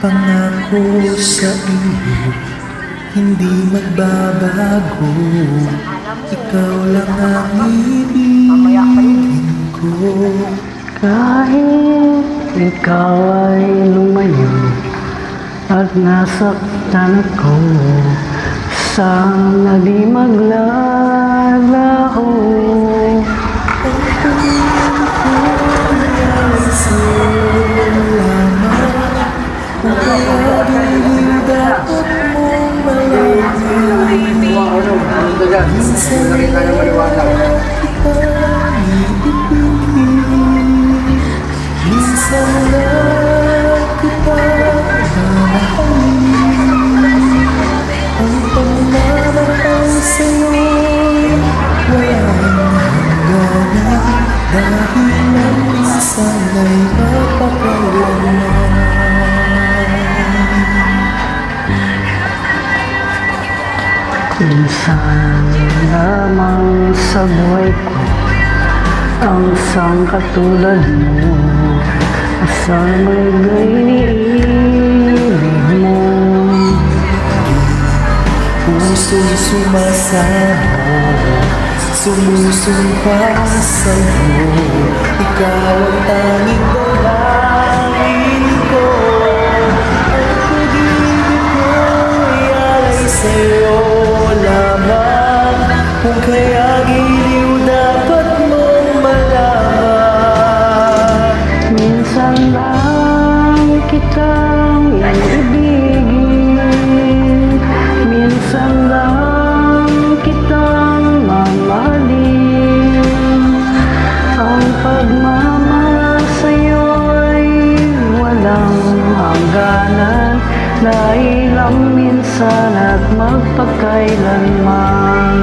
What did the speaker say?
Pangako sa iyo, hindi magbabago. Ikaw lang ang ibigin ko. Kahit ikaw ay lumayo at nasaktan ako, sana di maglalaho. Minsan lang kita mamahalin. Ang pagmamahal sa'yo'y walang hangganan, dahil ang minsan ay mapakailanman. Minsan lamang sa buhay ko ang isang katulad mo, asamang iniibig mo. Pusong sumasamo, sumusumpa sa'yo, ikaw ang tanging dalangin ko. Ang pag-ibig ko'y alay sa'yo lamang, kung kaya giliw dapat mong malaman. Minsan lang kitang ibigin, minsan lang kitang mamahalin. Ang pagmamahal sa'yo'y walang hangganan, dahil ang minsan at magpakailanman.